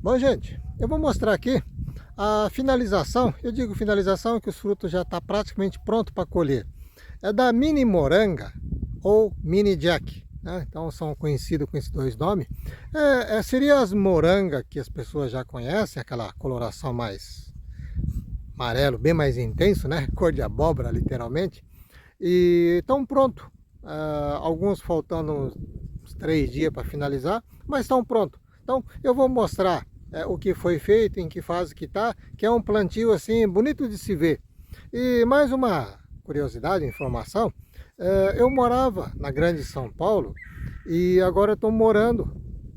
Bom, gente, eu vou mostrar aqui a finalização. Eu digo finalização que os frutos já estão praticamente pronto para colher. É da mini moranga ou mini jack, né? Então são conhecidos com esses dois nomes. Seria as morangas que as pessoas já conhecem, aquela coloração mais amarelo, bem mais intenso, né? Cor de abóbora, literalmente. E estão prontos. Alguns faltando uns 3 dias para finalizar, mas estão prontos. Então eu vou mostrar o que foi feito, em que fase que está, que é um plantio assim bonito de se ver. E mais uma curiosidade, informação, eu morava na Grande São Paulo e agora estou morando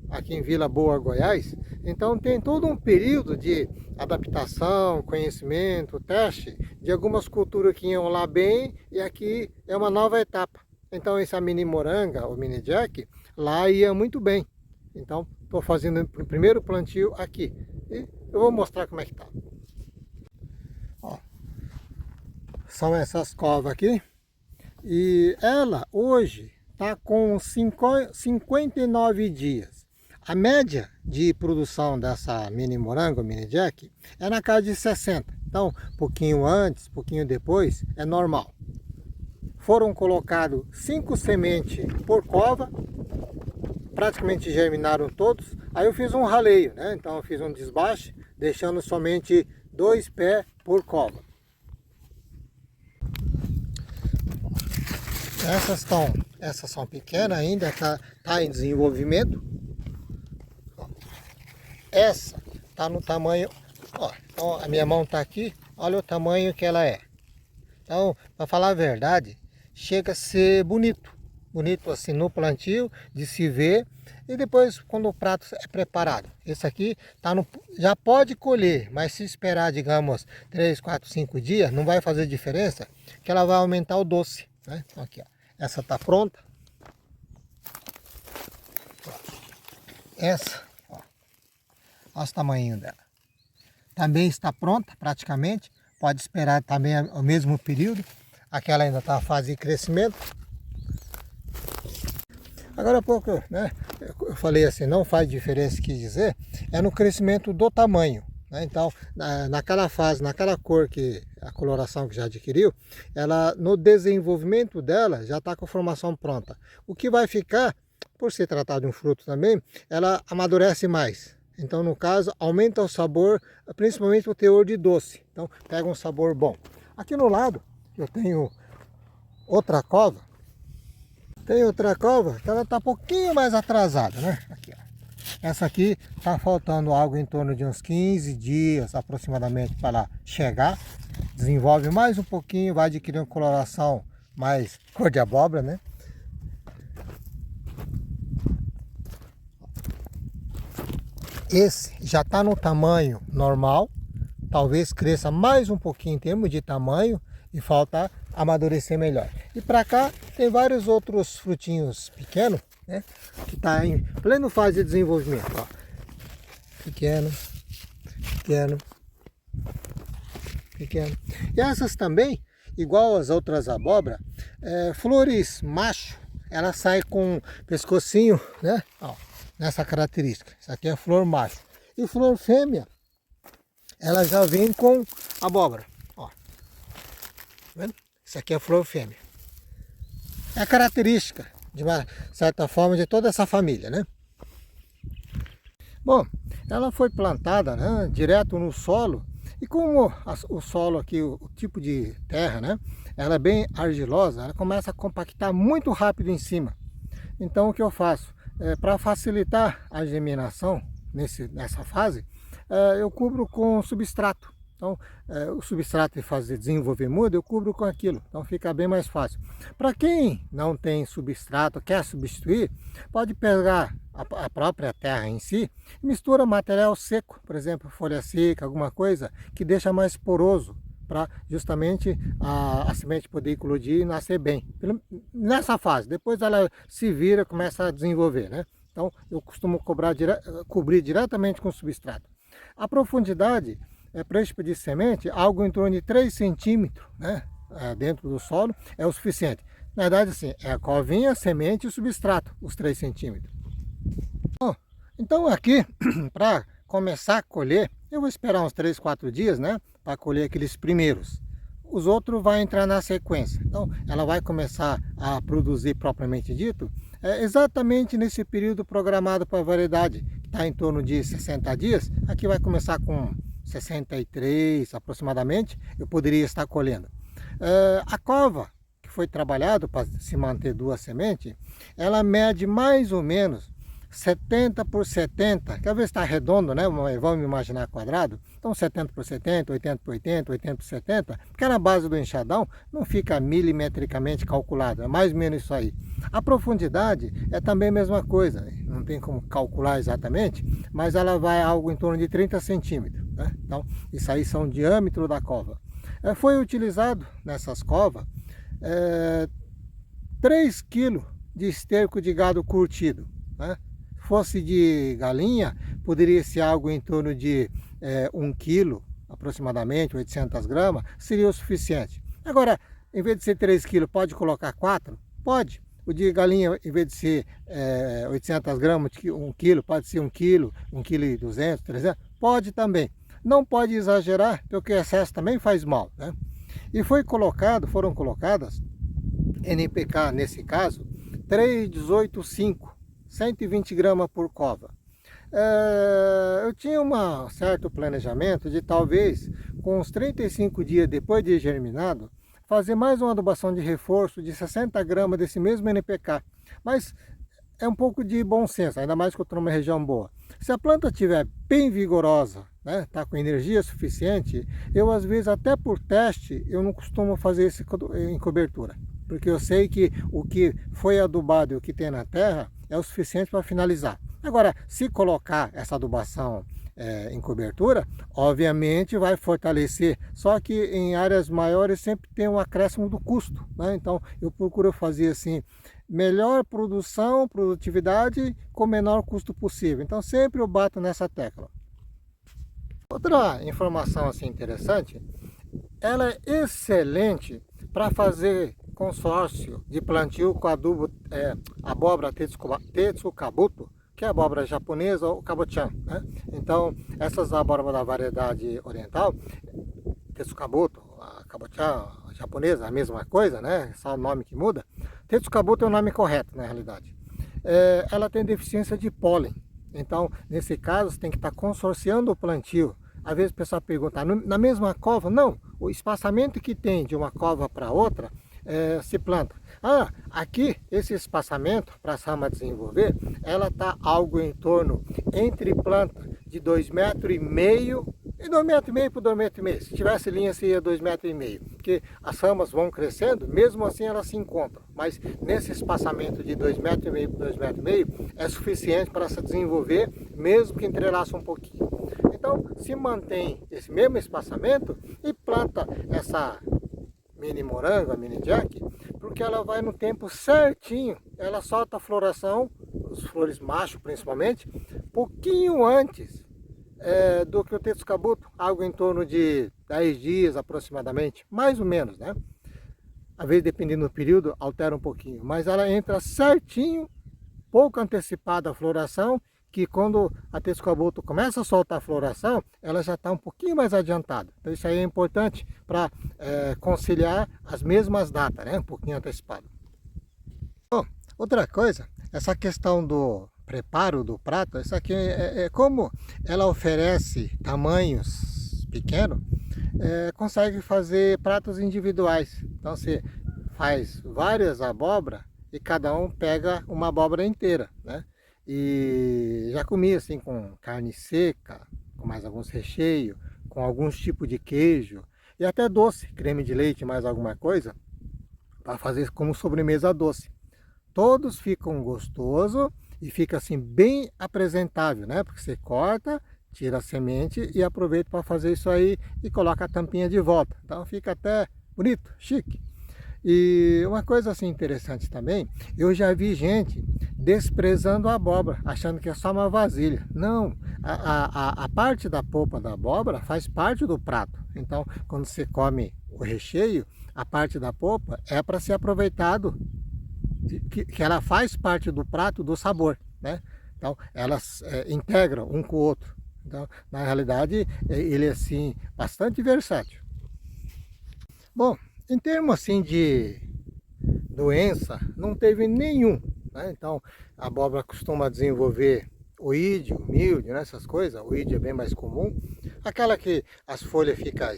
aqui em Vila Boa, Goiás. Então tem todo um período de adaptação, conhecimento, teste de algumas culturas que iam lá bem, e aqui é uma nova etapa. Então essa mini moranga, ou mini jack, lá ia muito bem. Então estou fazendo o primeiro plantio aqui e eu vou mostrar como é que tá. Ó, são essas covas aqui e ela hoje está com 59 dias. A média de produção dessa mini morango, mini jack, é na casa de 60. Então, pouquinho antes, pouquinho depois, é normal. Foram colocados 5 sementes por cova, praticamente germinaram todos. Aí eu fiz um raleio, né? Então eu fiz um desbaste, deixando somente 2 pés por cova. Essas são pequenas ainda, tá em desenvolvimento. Essa tá no tamanho, ó, então a minha mão tá aqui, olha o tamanho que ela é. Então, para falar a verdade, chega a ser bonito assim no plantio, de se ver. E depois quando o prato é preparado, esse aqui já pode colher, mas se esperar, digamos, 3, 4, 5 dias, não vai fazer diferença, que ela vai aumentar o doce, né? Então aqui, ó, essa tá pronta. Essa, ó, olha o tamanho dela, também está pronta praticamente, pode esperar também o mesmo período. Aquela ainda está na fase de crescimento. Agora há pouco, né, eu falei assim, não faz diferença, quis dizer, é no crescimento do tamanho, né? Então, naquela fase, naquela cor, que a coloração que já adquiriu, ela no desenvolvimento dela já está com a formação pronta. O que vai ficar, por se tratar de um fruto também, ela amadurece mais. Então, no caso, aumenta o sabor, principalmente o teor de doce. Então, pega um sabor bom. Aqui no lado, eu tenho outra cova. Tem outra cova que ela está um pouquinho mais atrasada, né? Aqui, ó. Essa aqui está faltando algo em torno de uns 15 dias aproximadamente para ela chegar. Desenvolve mais um pouquinho, vai adquirindo coloração mais cor de abóbora, né? Esse já está no tamanho normal, talvez cresça mais um pouquinho em termos de tamanho e falta amadurecer melhor. E para cá tem vários outros frutinhos pequenos, né, que está em pleno fase de desenvolvimento, ó. Pequeno, pequeno, pequeno. E essas também, igual as outras abóbora, flores macho, ela sai com pescocinho, né, ó, nessa característica. Isso aqui é flor macho. E flor fêmea, ela já vem com abóbora, ó. Tá vendo? Isso aqui é flor fêmea. É a característica, de uma certa forma, de toda essa família, né? Bom, ela foi plantada, né, direto no solo. E como o solo aqui, o tipo de terra, né, ela é bem argilosa, ela começa a compactar muito rápido em cima. Então o que eu faço? Para facilitar a germinação nessa fase, eu cubro com substrato. Então, o substrato de fazer desenvolver muda, eu cubro com aquilo. Então fica bem mais fácil. Para quem não tem substrato, quer substituir, pode pegar a própria terra em si, mistura material seco, por exemplo, folha seca, alguma coisa que deixa mais poroso, para justamente a semente poder eclodir e nascer bem. Nessa fase, depois ela se vira, começa a desenvolver, né? Então eu costumo cobrir diretamente com substrato. A profundidade para esse tipo de semente, algo em torno de 3 centímetros, né, dentro do solo, é o suficiente. Na verdade, assim, é a covinha, a semente e o substrato, os 3 centímetros. Bom, então aqui, para começar a colher, eu vou esperar uns 3, 4 dias, né, para colher aqueles primeiros. Os outros vão entrar na sequência. Então, ela vai começar a produzir propriamente dito, exatamente nesse período programado para a variedade, que está em torno de 60 dias. Aqui vai começar com 63 aproximadamente, eu poderia estar colhendo. A cova que foi trabalhado para se manter 2 sementes, ela mede mais ou menos 70 por 70, quer ver se está redondo, né? Vamos imaginar quadrado. Então 70 por 70, 80 por 80, 80 por 70, porque na base do enxadão não fica milimetricamente calculado, é mais ou menos isso aí. A profundidade é também a mesma coisa, não tem como calcular exatamente, mas ela vai algo em torno de 30 centímetros, né? Então isso aí são o diâmetro da cova. Foi utilizado nessas covas 3 kg de esterco de gado curtido, né? Fosse de galinha, poderia ser algo em torno de 1 kg, aproximadamente 800 gramas, seria o suficiente. Agora, em vez de ser 3 kg, pode colocar 4? Pode. O de galinha, em vez de ser 800 gramas, 1 kg, pode ser 1 kg, 1 kg e 200, 300, pode também. Não pode exagerar, porque o excesso também faz mal, né? E foram colocadas, NPK nesse caso, 3,18,5. 120 gramas por cova. Eu tinha um certo planejamento de talvez, com uns 35 dias depois de germinado, fazer mais uma adubação de reforço de 60 gramas desse mesmo NPK. Mas é um pouco de bom senso, ainda mais que eu estou numa região boa. Se a planta estiver bem vigorosa, né, tá com energia suficiente, eu às vezes até por teste, eu não costumo fazer isso em cobertura. Porque eu sei que o que foi adubado e o que tem na terra é o suficiente para finalizar. Agora, se colocar essa adubação em cobertura, obviamente vai fortalecer, só que em áreas maiores sempre tem um acréscimo do custo, né? Então eu procuro fazer assim, melhor produção, produtividade com menor custo possível. Então sempre eu bato nessa tecla. Outra informação assim interessante, ela é excelente para fazer consórcio de plantio com adubo abóbora Tetsukabuto, que é a abóbora japonesa ou kabotian, né? Então, essas abóboras da variedade oriental, Tetsukabuto, a kabotian a japonesa, a mesma coisa, né? Só o nome que muda. Tetsukabuto é o nome correto, na realidade. Ela tem deficiência de pólen. Então, nesse caso, você tem que estar consorciando o plantio. Às vezes o pessoal pergunta, na mesma cova? Não, o espaçamento que tem de uma cova para outra se planta. Aqui esse espaçamento para a rama desenvolver, ela está algo em torno entre planta de 2,5 metros e 2,5 metros por 2,5 metros. Se tivesse linha seria 2,5 metros, porque as ramas vão crescendo, mesmo assim elas se encontram. Mas nesse espaçamento de 2,5 metros por 2,5 metros é suficiente para se desenvolver, mesmo que entrelaça um pouquinho. Então se mantém esse mesmo espaçamento e planta essa mini moranga, mini jack, porque ela vai no tempo certinho, ela solta a floração, os flores machos principalmente, pouquinho antes do que o Tetsukabuto, algo em torno de 10 dias aproximadamente, mais ou menos, né? Às vezes, dependendo do período, altera um pouquinho, mas ela entra certinho, pouco antecipada a floração, que quando a Tetsukabuto começa a soltar a floração, ela já está um pouquinho mais adiantada. Então isso aí é importante para conciliar as mesmas datas, né? Um pouquinho antecipado. Bom, outra coisa, essa questão do preparo do prato, isso aqui como ela oferece tamanhos pequenos, consegue fazer pratos individuais. Então você faz várias abóboras e cada um pega uma abóbora inteira, né? E já comi assim com carne seca, com mais alguns recheios, com alguns tipos de queijo e até doce, creme de leite, mais alguma coisa, para fazer como sobremesa doce. Todos ficam gostosos e fica assim bem apresentável, né? Porque você corta, tira a semente e aproveita para fazer isso aí e coloca a tampinha de volta. Então fica até bonito, chique. E uma coisa assim interessante também, eu já vi gente desprezando a abóbora, achando que é só uma vasilha. Não, a parte da polpa da abóbora faz parte do prato. Então, quando você come o recheio, a parte da polpa é para ser aproveitado, que ela faz parte do prato, do sabor, né? Então, elas integram um com o outro. Então, na realidade, ele é assim, bastante versátil. Bom, em termos assim de doença, não teve nenhum, né? Então, a abóbora costuma desenvolver oídio, míldio, né? Essas coisas. O oídio é bem mais comum. Aquela que as folhas ficam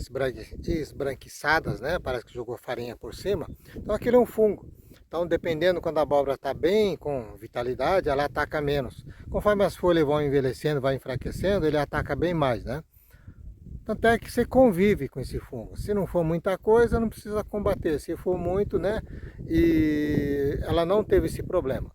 esbranquiçadas, né? Parece que jogou farinha por cima. Então, aquele é um fungo. Então, dependendo quando a abóbora está bem, com vitalidade, ela ataca menos. Conforme as folhas vão envelhecendo, vai enfraquecendo, ele ataca bem mais, né? Tanto é que você convive com esse fungo. Se não for muita coisa, não precisa combater. Se for muito, né? E ela não teve esse problema.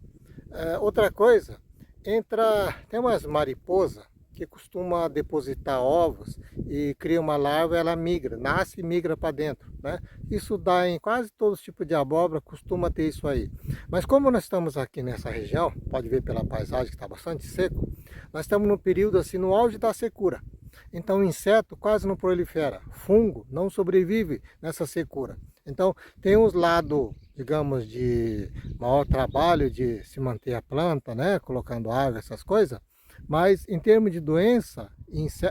Outra coisa, tem umas mariposas que costuma depositar ovos e cria uma larva, ela migra, nasce e migra para dentro, né? Isso dá em quase todos os tipos de abóbora, costuma ter isso aí. Mas como nós estamos aqui nessa região, pode ver pela paisagem que está bastante seco, nós estamos no período assim, no auge da secura. Então o inseto quase não prolifera, fungo não sobrevive nessa secura. Então tem os lados, digamos, de maior trabalho de se manter a planta, né, colocando água, essas coisas, mas em termos de doença,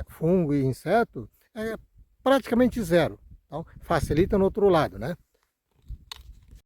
fungo e inseto, é praticamente zero. Então facilita no outro lado, né?